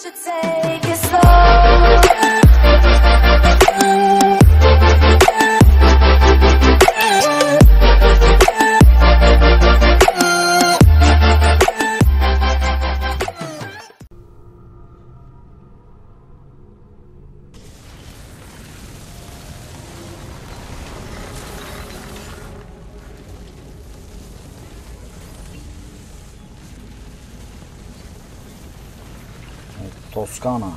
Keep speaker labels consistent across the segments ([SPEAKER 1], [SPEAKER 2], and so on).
[SPEAKER 1] should take it slow.
[SPEAKER 2] Toskana.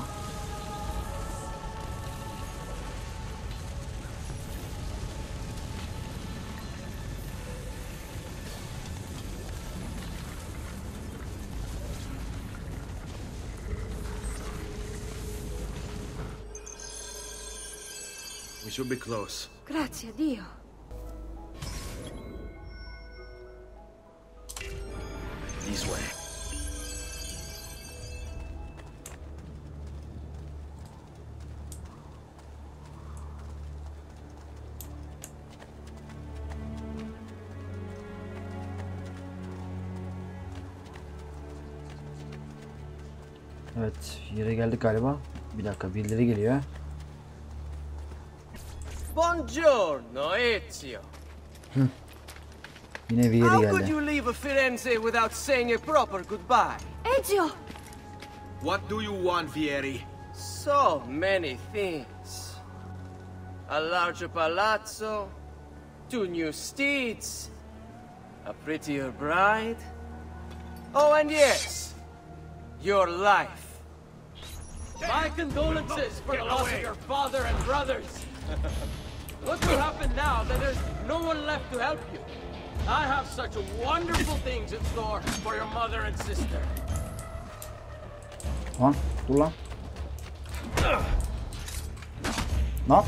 [SPEAKER 3] We should be close.
[SPEAKER 4] Grazie a Dio.
[SPEAKER 3] This way.
[SPEAKER 2] Evet, yere geldik galiba. Bir dakika, birileri geliyor.
[SPEAKER 5] Buongiorno, Ezio.
[SPEAKER 2] Yine Vieri
[SPEAKER 5] How could
[SPEAKER 2] geldi.
[SPEAKER 5] you leave Firenze without saying a proper goodbye?
[SPEAKER 4] Ezio!
[SPEAKER 3] What do you want, Vieri?
[SPEAKER 5] So many things. A larger palazzo, 2 new steeds, a prettier bride. Oh, and yes, your life. My condolences for the loss of your father and brothers. What will happen now that there's no one left to help you? I have such wonderful things in store for your mother and sister.
[SPEAKER 2] Lan, dur lan. Lan.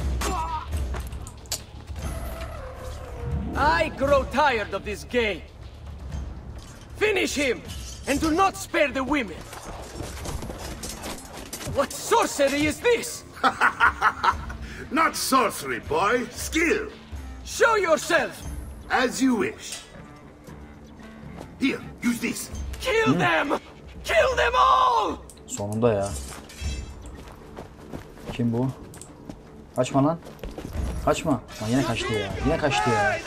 [SPEAKER 5] I grow tired of this game. Finish him, and do not spare the women. What sorcery is this?
[SPEAKER 6] Not sorcery, boy. Skill.
[SPEAKER 5] Show yourself!
[SPEAKER 6] As you wish. Here, use this.
[SPEAKER 5] Kill them! Kill them all!
[SPEAKER 2] Sonunda ya. Kim bu? Kaçma lan. Kaçma. Lan yine kaçtı ya. Yine kaçtı ya.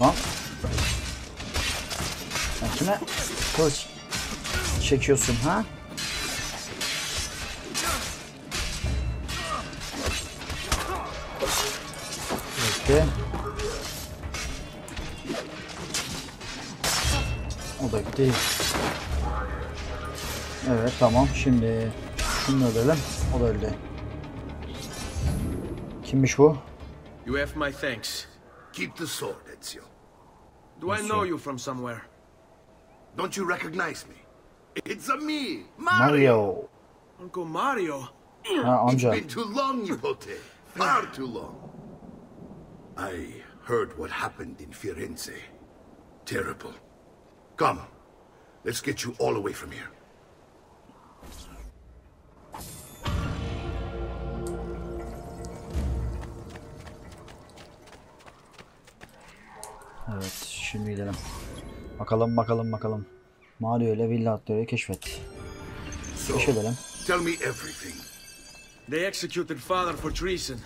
[SPEAKER 2] Lan. Sen kime kılıç çekiyorsun ha? Bekle. O da gitti. Evet tamam, şimdi şunu öldürelim. O da öldü. Kimmiş bu?
[SPEAKER 3] You have my thanks.
[SPEAKER 6] Keep the sword, Ezio.
[SPEAKER 3] Do I know you from somewhere?
[SPEAKER 6] Don't you recognize me? It's a me,
[SPEAKER 2] Mario.
[SPEAKER 3] Uncle Mario?
[SPEAKER 2] Ha,
[SPEAKER 6] It's
[SPEAKER 2] amca.
[SPEAKER 6] been too long, Nipote. Far too long. I heard what happened in Firenze. Terrible. Come, let's get you all away from here.
[SPEAKER 2] Evet, şimdi gidelim. Bakalım. Mario ile Villa Auditore'yu keşfet.
[SPEAKER 6] So,
[SPEAKER 2] Keşfedelim.
[SPEAKER 6] tell me everything.
[SPEAKER 3] They executed father for treason.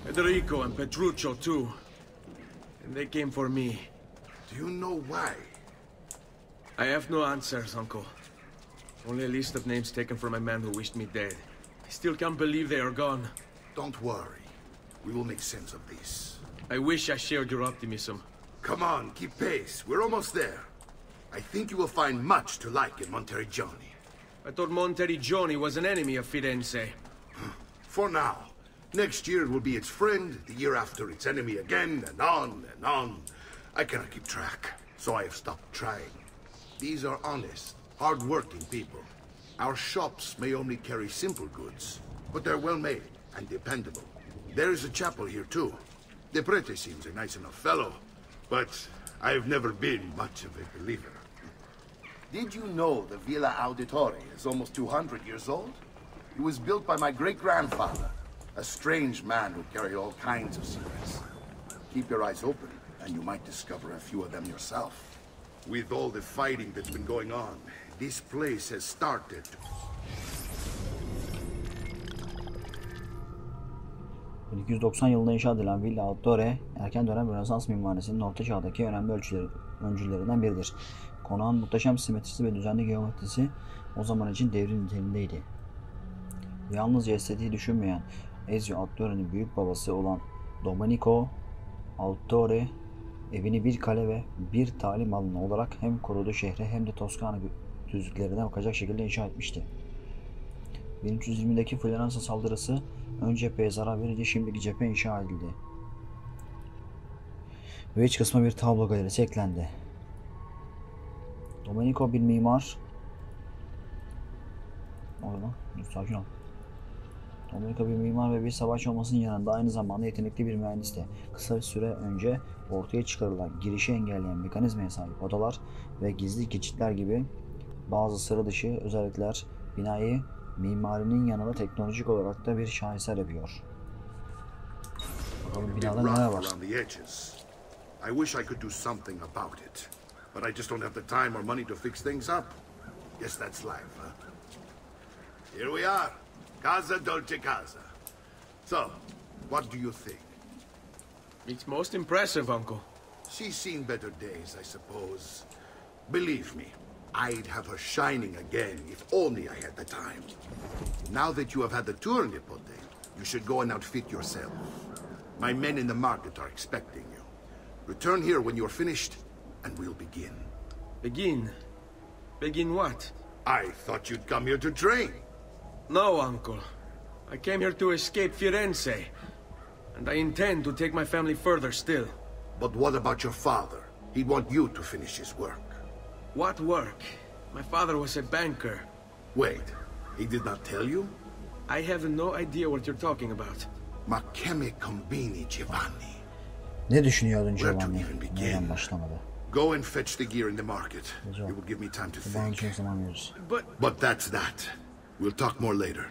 [SPEAKER 3] Federico and Petruccio too. And they came for me.
[SPEAKER 6] Do you know why?
[SPEAKER 3] I have no answers, Uncle. Only a list of names taken from a man who wished me dead. I still can't believe they are gone.
[SPEAKER 6] Don't worry. We will make sense of this.
[SPEAKER 3] I wish I shared your optimism.
[SPEAKER 6] Come on, keep pace. We're almost there. I think you will find much to like in Monteriggioni.
[SPEAKER 3] I thought Monteriggioni was an enemy of Firenze.
[SPEAKER 6] For now. Next year it will be its friend, the year after its enemy again, and on and on. I cannot keep track, so I have stopped trying. These are honest, hard-working people. Our shops may only carry simple goods, but they're well-made and dependable. There is a chapel here too. The prete seems a nice enough fellow, but I've never been much of a believer.
[SPEAKER 7] Did you know the Villa Auditore is almost 200 years old? It was built by my great-grandfather,
[SPEAKER 6] A strange man who carried all kinds of secrets. Keep your eyes open, and you might discover a few of them yourself. With all the fighting that's been going on, this place has started.
[SPEAKER 2] 1290 yılında inşa edilen Villa Auditore, erken dönem Rönesans mimarisinin orta çağdaki önemli öncülerinden biridir. Konağın muhteşem simetrisi ve düzenli geometrisi o zaman için devrim niteliğindeydi. Yalnızca estetiği düşünmeyen Ezio Auditore'nin büyük babası olan Domenico Auditore, evini bir kale ve bir talim alanı olarak hem koruduğu şehre hem de Toskana düzlüklerine bakacak şekilde inşa etmişti. 1320'deki Floransa saldırısı ön cepheye zarar verince şimdiki cephe inşa edildi. Ve iç kısma bir tablo galerisi eklendi. Domenico bir mimar. Sakin ol. Domenico bir mimar ve bir savaşçı olmasının yanında aynı zamanda yetenekli bir mühendisti. Kısa bir süre önce ortaya çıkarılan girişi engelleyen mekanizmaya sahip odalar ve gizli geçitler gibi bazı sıra dışı özellikler binayı mimarinin yanında teknolojik olarak da bir şaheser yapıyor. Bakalım binada neler var.
[SPEAKER 6] I wish I could do something about it, but I just don't have the time or money to fix things up. Guess that's life, huh? Here we are, Casa Dolce Casa. So, what do you think?
[SPEAKER 3] It's most impressive, Uncle.
[SPEAKER 6] She's seen better days, I suppose. Believe me, I'd have her shining again if only I had the time. Now that you have had the tour, Nipote, you should go and outfit yourself. My men in the market are expecting you. Return here when you're finished, and we'll begin.
[SPEAKER 3] Begin? Begin what?
[SPEAKER 6] I thought you'd come here to train.
[SPEAKER 3] No, Uncle. I came here to escape Firenze, and I intend to take my family further still.
[SPEAKER 6] But what about your father? He'd want you to finish his work.
[SPEAKER 3] What work? My father was a banker.
[SPEAKER 6] Wait, he did not tell you?
[SPEAKER 3] I have no idea what you're talking about.
[SPEAKER 6] Ma che me combini, Giovanni?
[SPEAKER 2] Ne düşünüyordun Giovanni? Neden başlamadı?
[SPEAKER 6] Go and fetch the gear in the market. It will give me time to think. But that's that. We'll talk more later.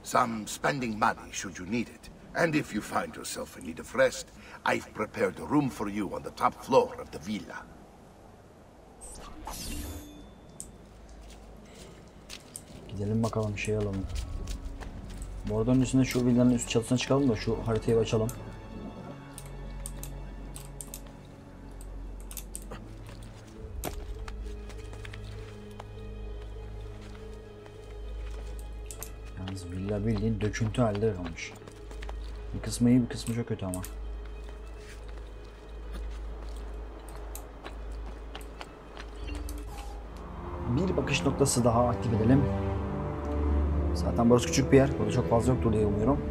[SPEAKER 6] Some spending money should you need it. And if you find yourself in need of rest, I've prepared a room for you on the top floor of the villa.
[SPEAKER 2] Gidelim bakalım şey alalım. Bu arada üstünde şu villanın üst çatısına çıkalım da şu haritayı açalım. Yalnız villa bildiğin döküntü halde kalmış. Bir kısmı iyi, bir kısmı çok kötü ama. Bir bakış noktası daha aktif edelim. Zaten burası küçük bir yer. Burada çok fazla yoktur diye umuyorum.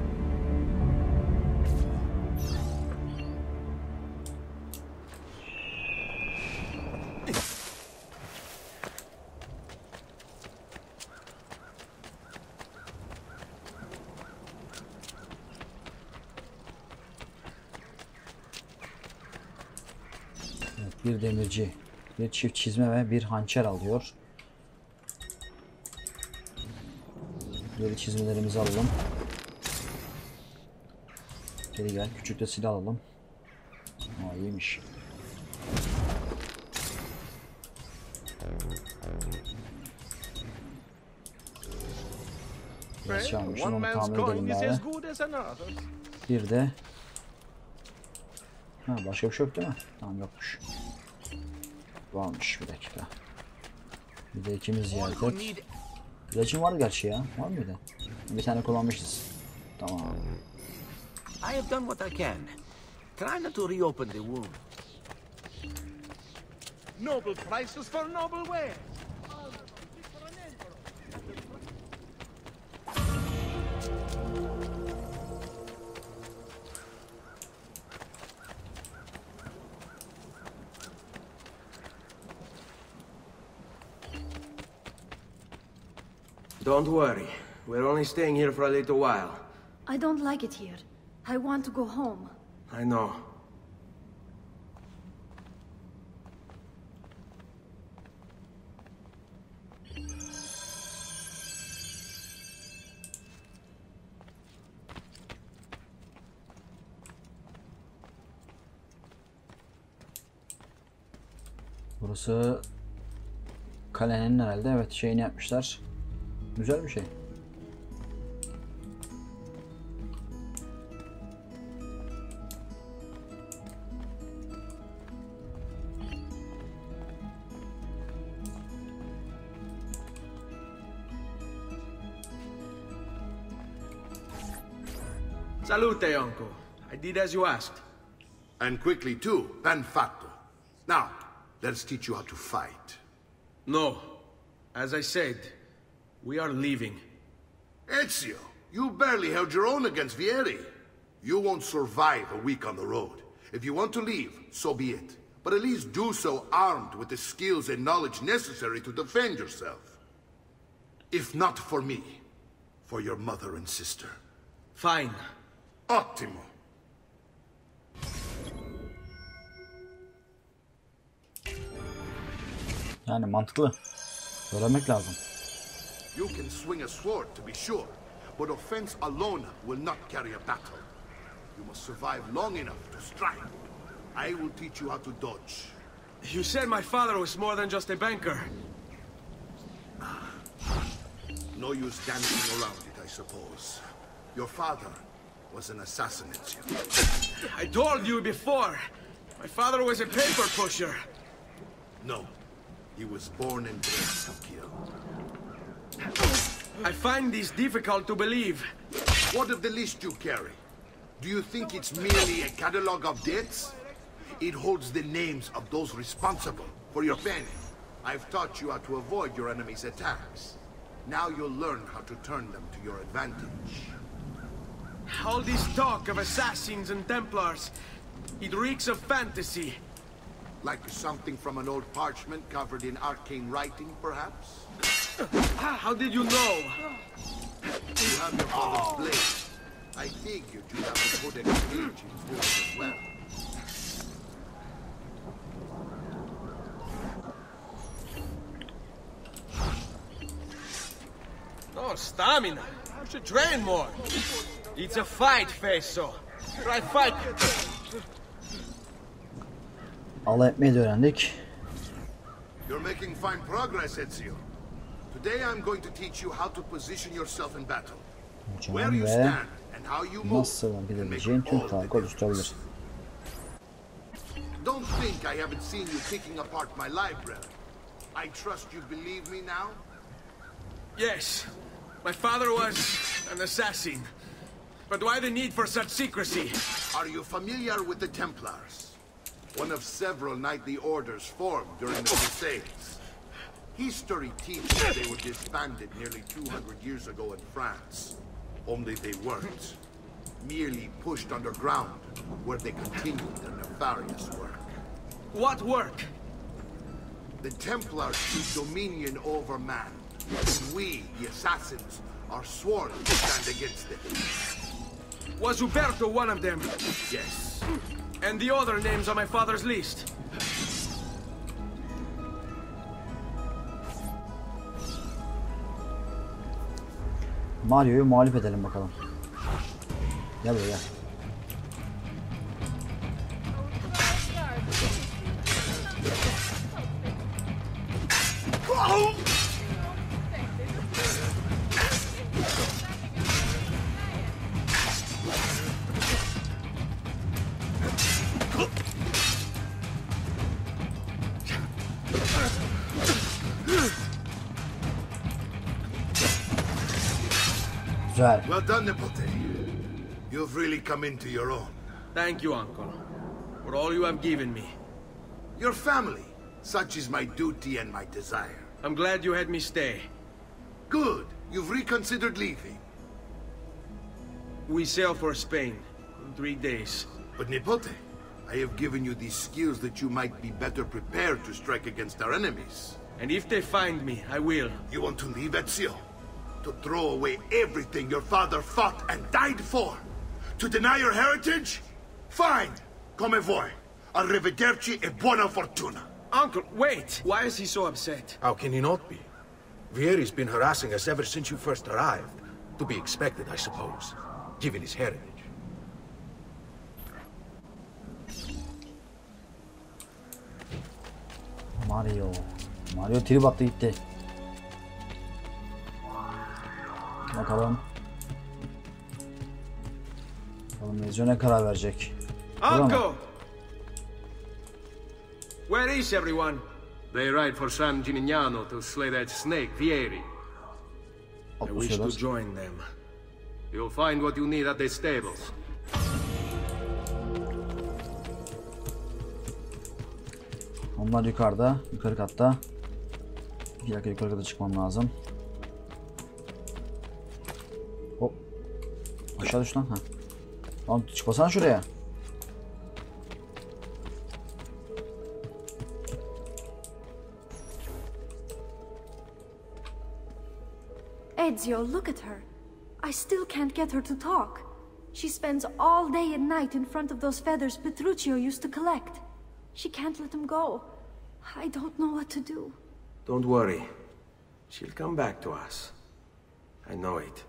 [SPEAKER 2] Evet, bir demirci, bir çift çizme ve bir hançer alıyor. Böyle çizmelerimizi alalım. Geri gel. Küçük de silah alalım. Aa, iyiymiş. Biraz çalmışım, onu tamir edelim bari. Bir de başka bir şey yok değil mi? Tamam, yokmuş. Varmış, bir dakika. Bir de ikimiz yerdik. İlacım var gerçi ya. Var mıydı? Bir tane kullanmışız. Tamam.
[SPEAKER 4] I have done what I can. Try not to reopen the wound.
[SPEAKER 8] Noble prices for noble wares.
[SPEAKER 3] Don't worry. We're only staying here for a little while.
[SPEAKER 1] I don't like it here. I want to go home.
[SPEAKER 3] I know.
[SPEAKER 2] Burası kalenin herhalde, evet, şeyini yapmışlar. Güzel bir şey.
[SPEAKER 3] Salute, uncle. I did as you asked.
[SPEAKER 6] And quickly too, ben fatto. Now, let's teach you how to fight.
[SPEAKER 3] No. As I said, we are leaving.
[SPEAKER 6] Ezio, you barely held your own against Vieri. You won't survive a week on the road. If you want to leave, so be it. But at least do so armed with the skills and knowledge necessary to defend yourself. If not for me, for your mother and sister.
[SPEAKER 3] Fine.
[SPEAKER 6] Ottimo.
[SPEAKER 2] Yani mantıklı. Öğrenmek lazım.
[SPEAKER 6] You can swing a sword, to be sure, but offense alone will not carry a battle. You must survive long enough to strike. I will teach you how to dodge.
[SPEAKER 3] You said my father was more than just a banker.
[SPEAKER 6] No use dancing around it, I suppose. Your father was an assassin, Ezio.
[SPEAKER 3] I told you before. My father was a paper pusher.
[SPEAKER 6] No. He was born and bred to kill.
[SPEAKER 3] I find this difficult to believe.
[SPEAKER 6] What of the list you carry? Do you think it's merely a catalog of debts? It holds the names of those responsible for your penny. I've taught you how to avoid your enemy's attacks. Now you'll learn how to turn them to your advantage.
[SPEAKER 3] All this talk of assassins and Templars, it reeks of fantasy.
[SPEAKER 6] Like something from an old parchment covered in arcane writing, perhaps?
[SPEAKER 3] How did you know?
[SPEAKER 6] You have your father's blade. I figured you'd have to put an age into it as well.
[SPEAKER 3] No stamina. You should train more. It's a fight, Feso. Try fight.
[SPEAKER 2] Alay etmeyi de öğrendik.
[SPEAKER 6] You're making fine progress, Ezio. Today I'm going to teach you how to position yourself in battle. Where you stand and how you move.
[SPEAKER 2] Nasıl bilebileceğin tüm farkı oluşturabilir.
[SPEAKER 6] Don't think I haven't seen you picking apart my library. I trust you believe me now?
[SPEAKER 3] Yes. My father was an assassin. But why the need for such secrecy?
[SPEAKER 6] Are you familiar with the Templars? One of several knightly orders formed during the Crusades. History teaches they were disbanded nearly 200 years ago in France. Only they weren't. Merely pushed underground, where they continued their nefarious work.
[SPEAKER 3] What work?
[SPEAKER 6] The Templars keep dominion over man. And we, the assassins, are sworn to stand against them.
[SPEAKER 3] Was Uberto one of them?
[SPEAKER 6] Yes.
[SPEAKER 3] And the other names on my father's list?
[SPEAKER 2] Mario'yu muhalif edelim bakalım. Gel buraya. Güzel.
[SPEAKER 6] Well done, Nipote. You've really come into your own.
[SPEAKER 3] Thank you, Uncle, for all you have given me.
[SPEAKER 6] Your family. Such is my duty and my desire.
[SPEAKER 3] I'm glad you had me stay.
[SPEAKER 6] Good. You've reconsidered leaving.
[SPEAKER 3] We sail for Spain in 3 days.
[SPEAKER 6] But Nipote, I have given you these skills that you might be better prepared to strike against our enemies.
[SPEAKER 3] And if they find me, I will.
[SPEAKER 6] You want to leave, Ezio? To throw away everything your father fought and died for? To deny your heritage? Fine. Come vuoi. Arrivederci e buona fortuna.
[SPEAKER 3] Uncle, wait! Why is he so upset?
[SPEAKER 7] How can he not be? Vieri's been harassing us ever since you first arrived. To be expected, I suppose, given his heritage.
[SPEAKER 2] Mario trip attı gitti. Bakalım. Ezio ne karar verecek?
[SPEAKER 3] Uncle! Where is everyone?
[SPEAKER 7] They ride for San Gimignano to slay that snake, Vieri.
[SPEAKER 3] I wish to join them.
[SPEAKER 7] You'll find what you need at the stables.
[SPEAKER 2] Onlar yukarıda, yukarı katta. Bir dakika yukarı kata çıkmam lazım. Hop. Aşağı düş lan. Ha. Lan çıkmasana şuraya.
[SPEAKER 1] Ezio, look at her. I still can't get her to talk. She spends all day and night in front of those feathers Petruchio used to collect. She can't let him go. I don't know what to do.
[SPEAKER 3] Don't worry. She'll come back to us. I know it.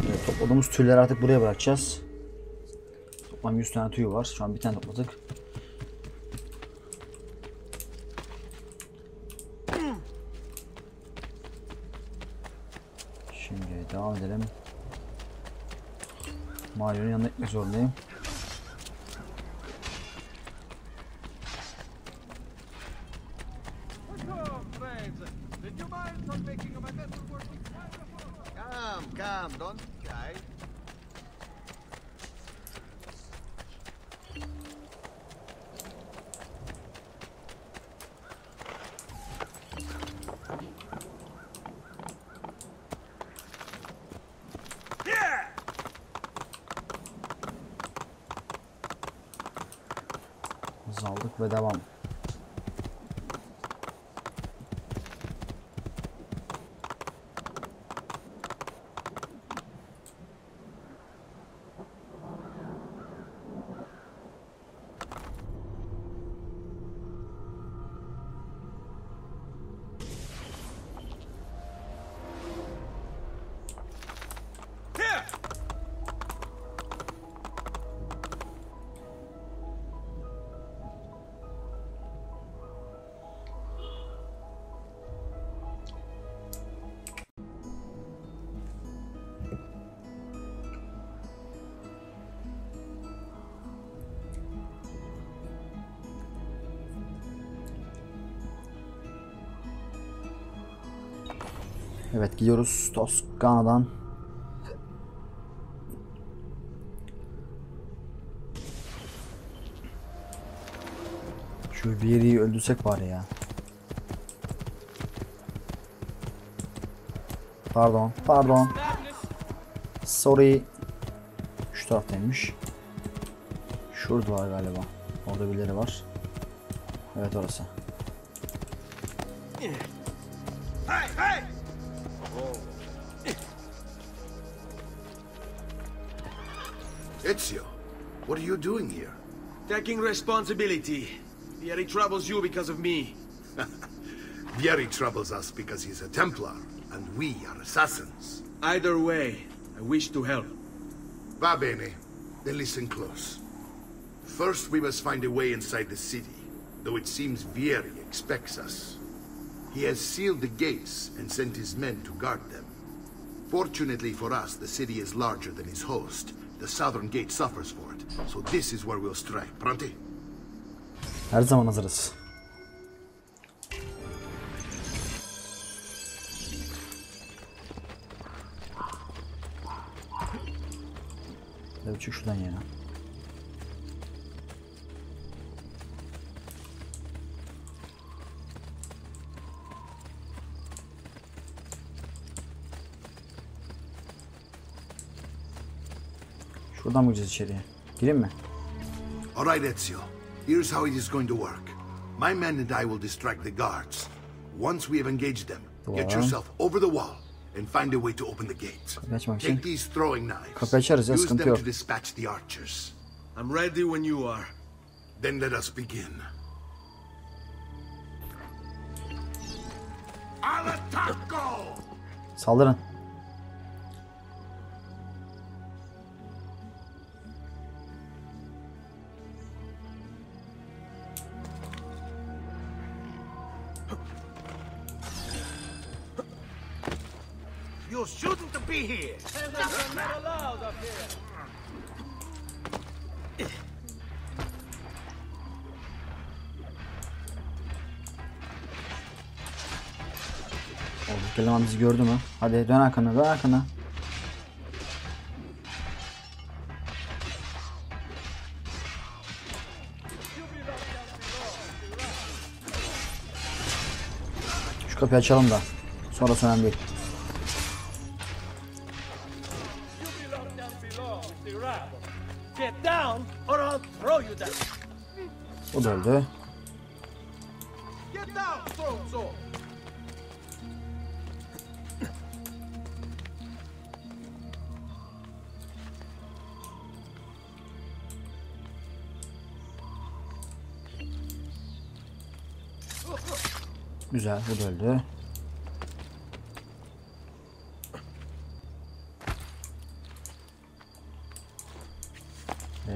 [SPEAKER 2] Evet, topladığımız tüyleri artık buraya bırakacağız. Toplam 100 tane tüy var. Şu an bir tane topladık. Şimdi devam edelim. Mario'nun yanına gitmek zorundayım.
[SPEAKER 8] Come, don't cry.
[SPEAKER 2] Hız aldık ve devam. Evet, gidiyoruz Toskana'dan. Şu Vieri'yi öldürsek bari ya. Pardon. Sorry. Şu taraftaymış. Şurada var galiba. Orada birileri var. Evet, orası.
[SPEAKER 6] Ezio, what are you doing here?
[SPEAKER 3] Taking responsibility. Vieri troubles you because of me.
[SPEAKER 6] Vieri troubles us because he's a Templar, and we are assassins.
[SPEAKER 3] Either way, I wish to help.
[SPEAKER 6] Va bene. Then listen close. First, we must find a way inside the city, though it seems Vieri expects us. He has sealed the gates and sent his men to guard them. Fortunately for us, the city is larger than his host. The southern gate suffers for it, so this is where we'll strike. Pronti?
[SPEAKER 2] Her zaman hazırız. Evet, çık şuradan yana. Şuradan mı gideceğiz içeriye? Gireyim mi?
[SPEAKER 6] All right, Ezio. Here's how it is going to work. My men and I will distract the guards. Once we have engaged them, get yourself over the wall and find a way to open the gate. Take these throwing knives. Use them to dispatch the archers.
[SPEAKER 3] I'm ready when you are.
[SPEAKER 6] Then let us begin. Al attacco!
[SPEAKER 2] Saldırın.
[SPEAKER 7] You shouldn't be here.
[SPEAKER 2] Oradaki eleman bizi gördü mü? Hadi dön arkana, dön arkana. Şu kapıyı açalım da. Sonra önemli değil. O da öldü. Güzel, bu da öldü.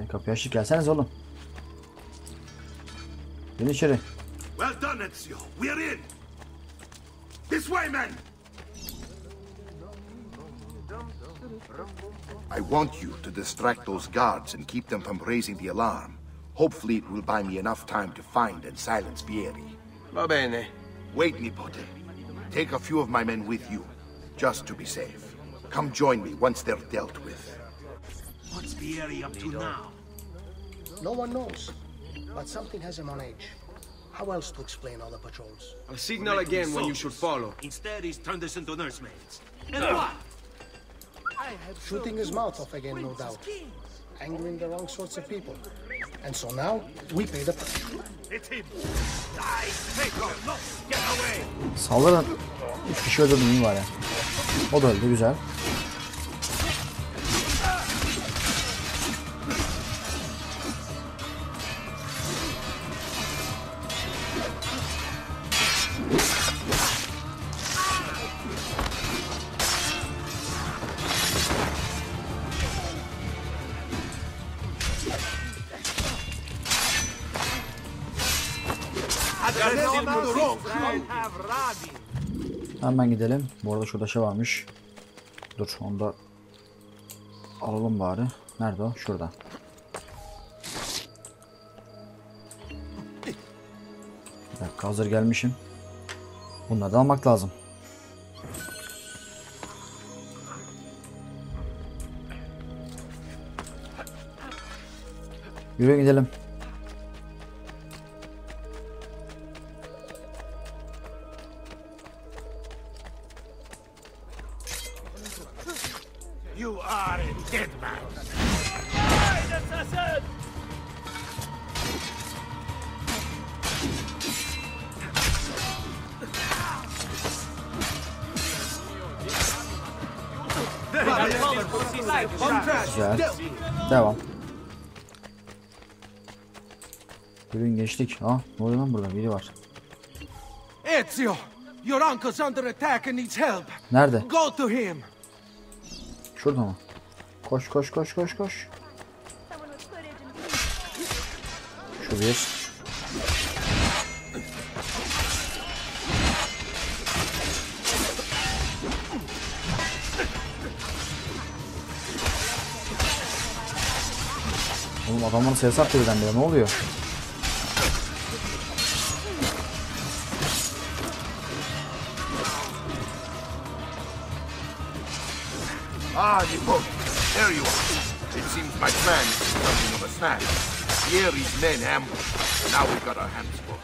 [SPEAKER 2] Kapıyı açtık, gelseniz oğlum. Gelin içeri.
[SPEAKER 6] Well done, Ezio. We're in. This way, men. I want you to distract those guards and keep them from raising the alarm. Hopefully it will buy me enough time to find and silence Vieri.
[SPEAKER 3] Va bene.
[SPEAKER 6] Wait, Nipote. Take a few of my men with you, just to be safe. Come join me once they're dealt with.
[SPEAKER 7] What's Vieri up to now?
[SPEAKER 9] No one knows, but something has him on edge. How else to explain all the patrols?
[SPEAKER 3] I'll signal again when you should follow.
[SPEAKER 7] Instead, he's turned us into nursemaids. And what?
[SPEAKER 9] Shooting his mouth off again, no doubt. Angering the wrong sorts of people. And so now, we pay the price.
[SPEAKER 7] It's him. Die, take off. Look, get away.
[SPEAKER 2] Saldırın. 3 kişi öldürdüm, iyi var ya. O da öldü, güzel. Hemen gidelim. Bu arada şurada şey varmış. Dur, onu da alalım bari. Nerede o? Şurada. Bir dakika, hazır gelmişim. Bunları da almak lazım. Yürüyün gidelim.
[SPEAKER 7] You are a dead man.
[SPEAKER 2] Güzel. Devam. Yürüyün, geçtik. Ne oluyor lan burada? Biri var.
[SPEAKER 7] Ezio, your uncle's under attack and needs help.
[SPEAKER 2] Nerede?
[SPEAKER 7] Go to him.
[SPEAKER 2] Şurada mı? Koş koş koş koş koş. Şu bir. Oğlum adamların sayısı arttı birdenbire, ne oluyor?
[SPEAKER 6] Ah, Nipote, there you are. It seems my plan is something of a snag. Vieri's men ambushed. Now we've got our hands full.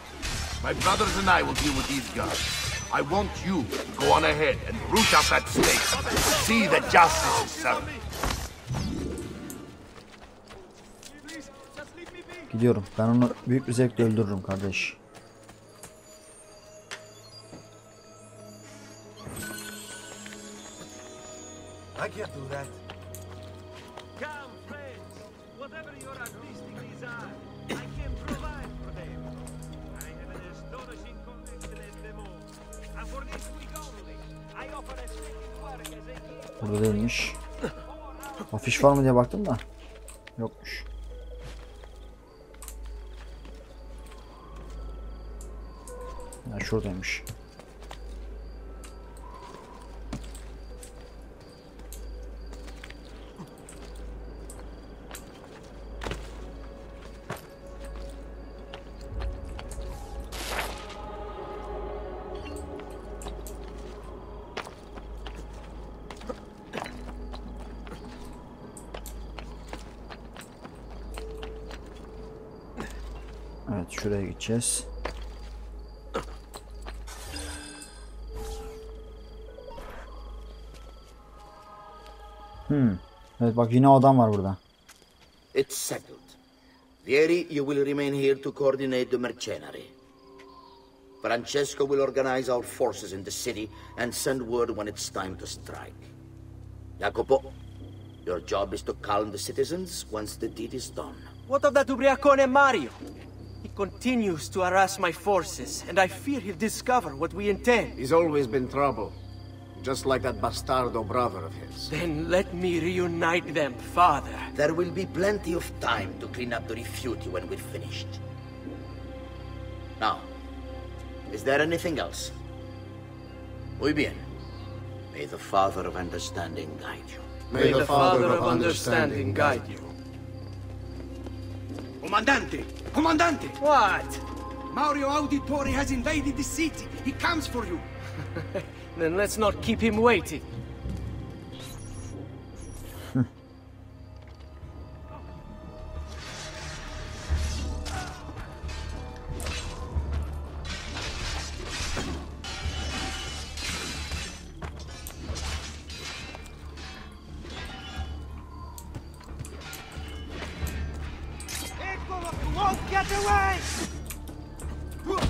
[SPEAKER 6] My brothers and I will deal with these guards. I want you to go on ahead and root out that snake. See that justice is served.
[SPEAKER 2] Gidiyorum. Ben onu büyük bir zevkle öldürürüm kardeş.
[SPEAKER 7] I can't do that.
[SPEAKER 4] Come, friends. Whatever your artistic desire, I can provide for them. I have an astonishing collection at them all. And for this week only, I offer a second
[SPEAKER 2] Burada değilmiş. Afiş var mı diye baktım da yokmuş. Ya şuradaymış. Evet, şuraya gideceğiz. Evet bak yine adam var burada.
[SPEAKER 10] It's settled. Vieri, you will remain here to coordinate the mercenary. Francesco will organize our forces in the city and send word when it's time to strike. Jacopo, your job is to calm the citizens once the deed is done.
[SPEAKER 5] What of that ubriacone Mario? He continues to harass my forces, and I fear he'll discover what we intend.
[SPEAKER 8] He's always been trouble. Just like that bastardo brother of his.
[SPEAKER 5] Then let me reunite them, father.
[SPEAKER 10] There will be plenty of time to clean up the refuge when we're finished. Now, is there anything else? Muy bien. May the Father of Understanding guide you.
[SPEAKER 5] May the Father of Understanding guide you.
[SPEAKER 11] Comandante! Comandante!
[SPEAKER 5] What?
[SPEAKER 11] Mario Auditore has invaded the city. He comes for you.
[SPEAKER 5] Then let's not keep him waiting.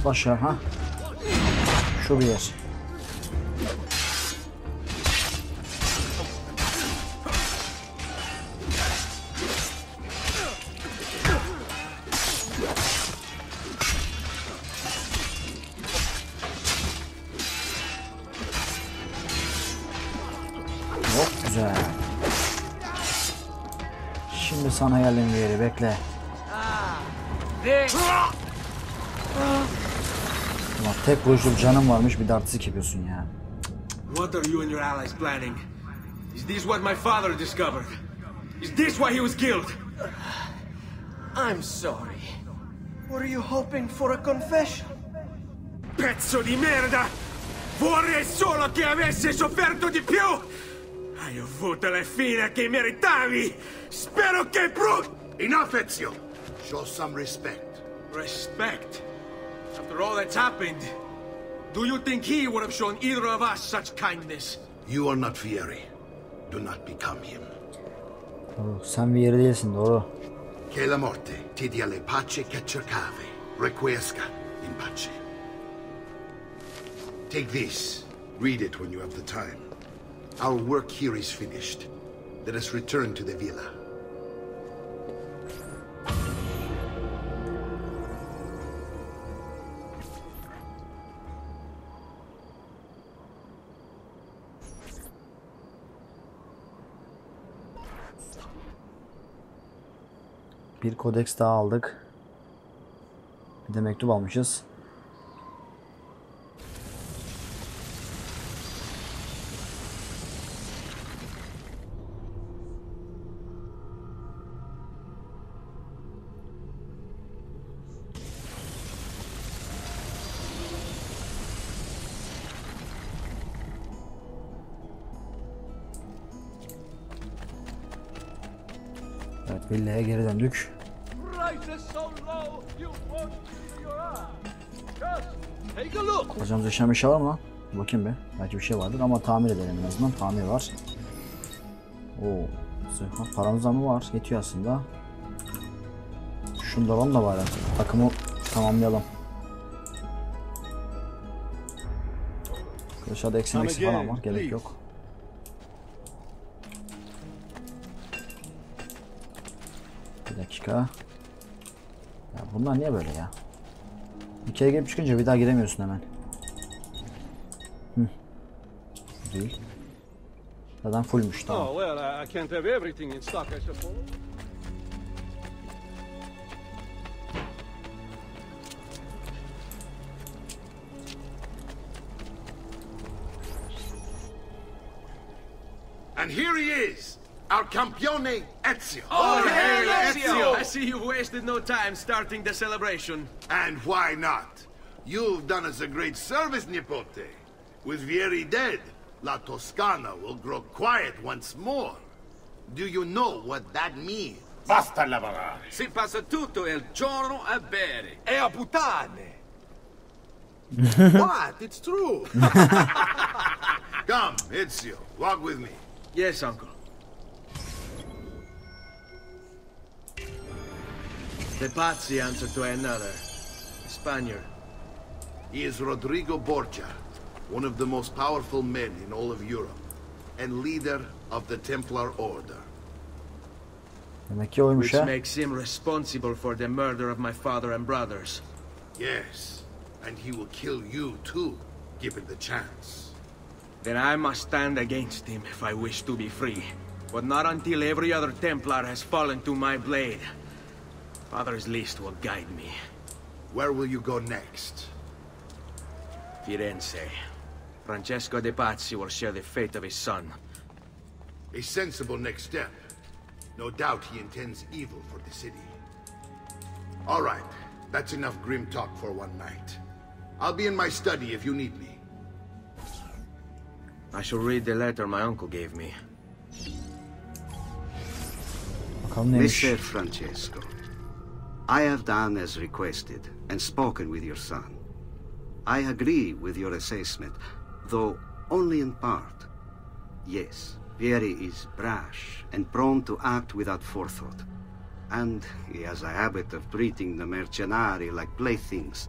[SPEAKER 2] Başa ha. Şu bir yer. Çok güzel. Şimdi sana geldim Vieri, bekle. Ulan tek vuruşluk canım varmış, bir de artistik yapıyorsun ya.
[SPEAKER 3] What are you and your allies planning? Is this what my father discovered? Is this why he was killed?
[SPEAKER 5] I'm sorry. Were you hoping for a confession?
[SPEAKER 3] Pezzo di merda! Vorrei solo che avessi sofferto di più! Hai avuto la fine che meritavi! Spero che
[SPEAKER 6] Enough, Ezio! Show some respect.
[SPEAKER 3] Respect? After all that's happened, do you think he would have shown either of us such kindness?
[SPEAKER 6] You are not Vieri. Do not become him.
[SPEAKER 2] Doğru. Sen Vieri değilsin, doğru.
[SPEAKER 6] Che la morte ti dia le pace che cercavi. Requiesca in pace. Take this. Read it when you have the time. Our work here is finished. Let us return to the villa.
[SPEAKER 2] Bir kodeks daha aldık. Bir de mektup almışız. Evet, villaya geri döndük. Hocamız yaşayan bir şey var mı lan? Bakayım bir. Belki bir şey vardır ama tamir edelim en azından. Tamir var. Oo, paramız da mı var? Yetiyor aslında. Şunu da alalım da bari. Takımı tamamlayalım. Aşağıda eksi falan var. Gerek yok. Bir dakika. Ya bunlar niye böyle ya? Bir kere girip çıkınca bir daha giremiyorsun hemen. Değil. Zaten fullmuş, tamam.
[SPEAKER 4] Oh, well, I can't have everything in stock, I suppose.
[SPEAKER 6] And here he is, our campione Ezio.
[SPEAKER 5] Oh, hey, Ezio! I see you've wasted no time starting the celebration.
[SPEAKER 6] And why not? You've done us a great service, Nipote. With Vieri dead, La Toscana will grow quiet once more. Do you know what that means?
[SPEAKER 8] Basta lavorare.
[SPEAKER 11] Si passa tutto il giorno a bere e a puttane.
[SPEAKER 6] What? It's true. Come, Ezio, walk with me.
[SPEAKER 5] Yes, uncle. The Pazzi answer to another. Spaniard.
[SPEAKER 6] He is Rodrigo Borgia, one of the most powerful men in all of Europe, and leader of the Templar Order.
[SPEAKER 2] Demek ki oymuş
[SPEAKER 5] Which
[SPEAKER 2] ha.
[SPEAKER 5] makes him responsible for the murder of my father and brothers.
[SPEAKER 6] Yes, and he will kill you too, given the chance.
[SPEAKER 5] Then I must stand against him if I wish to be free. But not until every other Templar has fallen to my blade. Father's list will guide me.
[SPEAKER 6] Where will you go next?
[SPEAKER 5] Firenze. Francesco de Pazzi will share the fate of his son.
[SPEAKER 6] A sensible next step. No doubt he intends evil for the city. All right, that's enough grim talk for one night. I'll be in my study if you need me.
[SPEAKER 5] I shall read the letter my uncle gave me.
[SPEAKER 2] Bakalım neymiş.
[SPEAKER 12] Messer Francesco, I have done as requested and spoken with your son. I agree with your assessment, though only in part. Yes, Vieri is brash and prone to act without forethought. And he has a habit of treating the mercenari like playthings.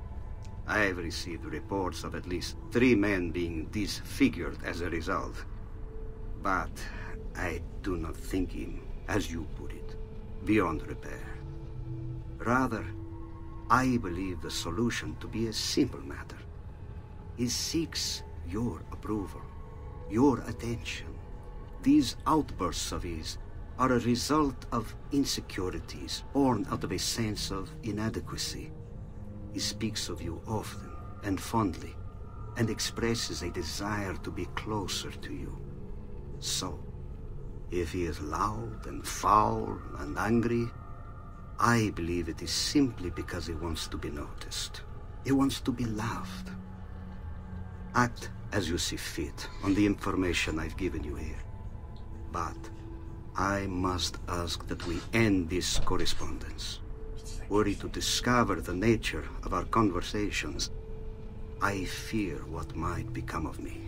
[SPEAKER 12] I have received reports of at least 3 men being disfigured as a result. But I do not think him, as you put it, beyond repair. Rather, I believe the solution to be a simple matter. He seeks your approval, your attention. These outbursts of his are a result of insecurities born out of a sense of inadequacy. He speaks of you often and fondly, and expresses a desire to be closer to you. So, if he is loud and foul and angry, I believe it is simply because he wants to be noticed. He wants to be loved. Act as you see fit on the information I've given you here. But I must ask that we end this correspondence. Were he to discover the nature of our conversations, I fear what might become of me.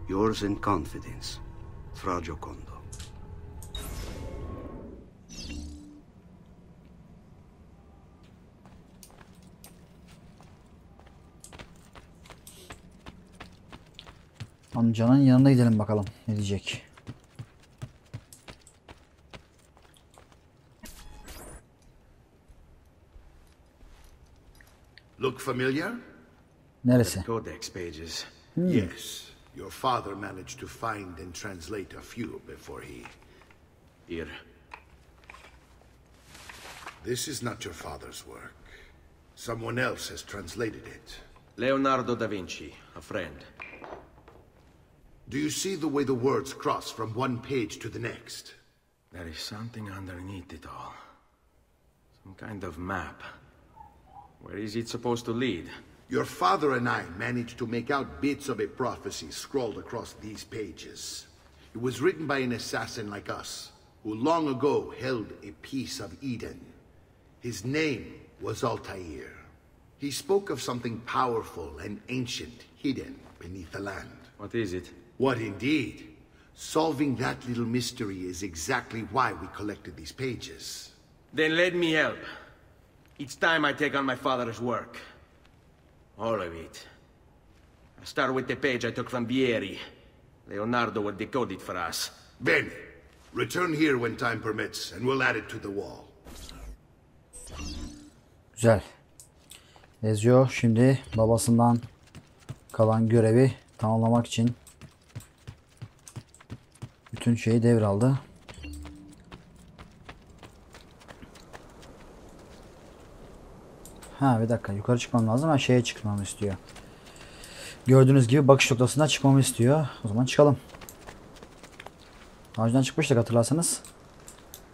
[SPEAKER 12] Yours in confidence, Fra Giocondo.
[SPEAKER 2] Amcanın yanına gidelim bakalım ne diyecek.
[SPEAKER 6] Look familiar?
[SPEAKER 2] Neresi?
[SPEAKER 5] Codex pages.
[SPEAKER 6] Yes. Your father managed to find and translate a few before he...
[SPEAKER 5] Here.
[SPEAKER 6] This is not your father's work. Someone else has translated it.
[SPEAKER 5] Leonardo da Vinci, a friend.
[SPEAKER 6] Do you see the way the words cross from one page to the next?
[SPEAKER 5] There is something underneath it all. Some kind of map. Where is it supposed to lead?
[SPEAKER 6] Your father and I managed to make out bits of a prophecy scrawled across these pages. It was written by an assassin like us, who long ago held a piece of Eden. His name was Altair. He spoke of something powerful and ancient hidden beneath the land.
[SPEAKER 5] What is it?
[SPEAKER 6] What indeed? Solving that little mystery is exactly why we collected these pages.
[SPEAKER 5] Then let me help. It's time I take on my father's work. All of it. I'll start with the page I took from Vieri. Leonardo will decode it for us.
[SPEAKER 6] Bene. Return here when time permits, and we'll add it to the wall.
[SPEAKER 2] Güzel. Ezio şimdi babasından kalan görevi tamamlamak için bütün şeyi devraldı. Ha bir dakika, yukarı çıkmam lazım. Ha şeye çıkmamı istiyor. Gördüğünüz gibi bakış noktasına çıkmamı istiyor. O zaman çıkalım. Daha önceden çıkmıştık hatırlarsanız.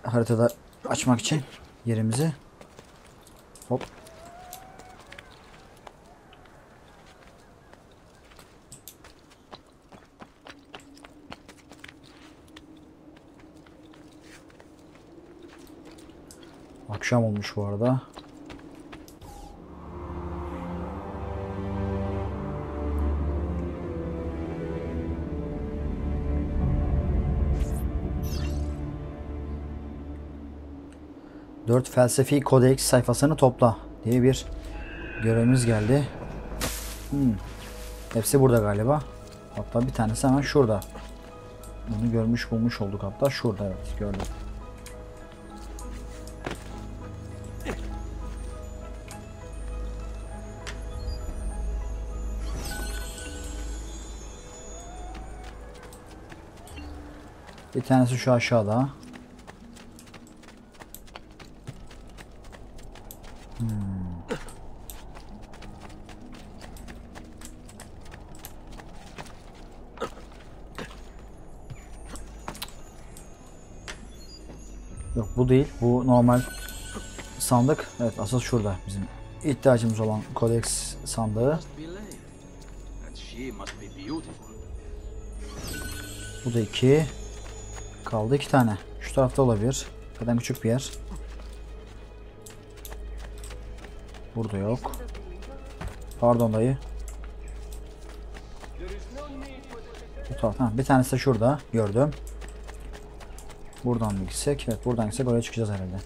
[SPEAKER 2] Haritada açmak için yerimizi. Hop. Akşam olmuş bu arada. Dört felsefi kodeks sayfasını topla diye bir görevimiz geldi. Hepsi burada galiba. Hatta bir tanesi hemen şurada. Bunu görmüş bulmuş olduk hatta şurada, evet gördüm. Bir tanesi şu aşağıda. Yok bu değil. Bu normal sandık. Evet asıl şurada bizim ihtiyacımız olan kodeks sandığı. Bu da 2. Kaldı 2 tane. Şu tarafta olabilir. Zaten küçük bir yer. Burada yok. Pardon dayı. Bu tarafta. Bir tanesi de şurada. Gördüm. Buradan mı gitsek? Evet buradan gitsek oraya çıkacağız herhalde.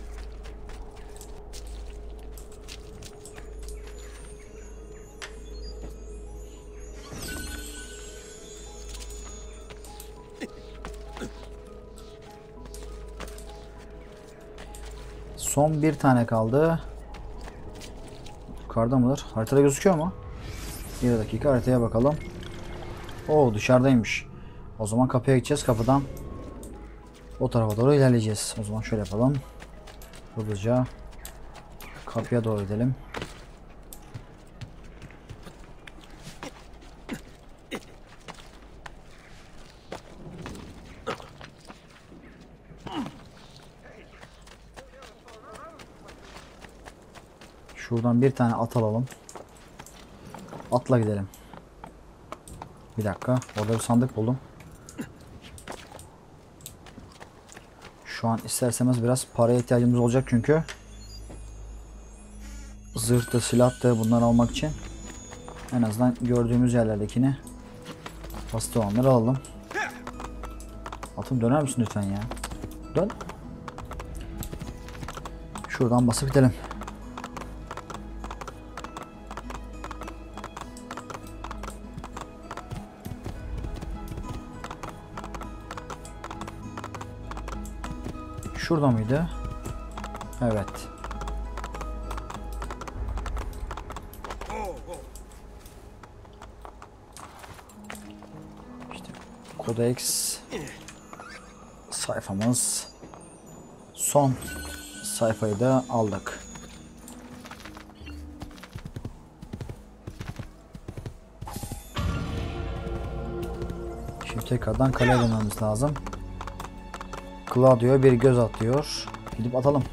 [SPEAKER 2] Son bir tane kaldı. Yukarıda mıdır? Haritada gözüküyor mu? Bir dakika haritaya bakalım. Oo dışarıdaymış. O zaman kapıya gideceğiz. Kapıdan o tarafa doğru ilerleyeceğiz. O zaman şöyle yapalım. Hızlıca kapıya doğru gidelim. Şuradan bir tane at alalım. Atla gidelim. Bir dakika. Orada bir sandık buldum. Şu an isterseniz biraz paraya ihtiyacımız olacak çünkü. Zırhtı, silahtı bunları almak için. En azından gördüğümüz yerlerdekini basit olanları alalım. Atım döner misin lütfen ya? Dön. Şuradan basıp gidelim. Şurada mıydı? Evet. İşte kodeks sayfamız. Son sayfayı da aldık. Şimdi tekrardan kaleye dönmemiz lazım. Claudio'ya bir göz atıyor. Gidip atalım.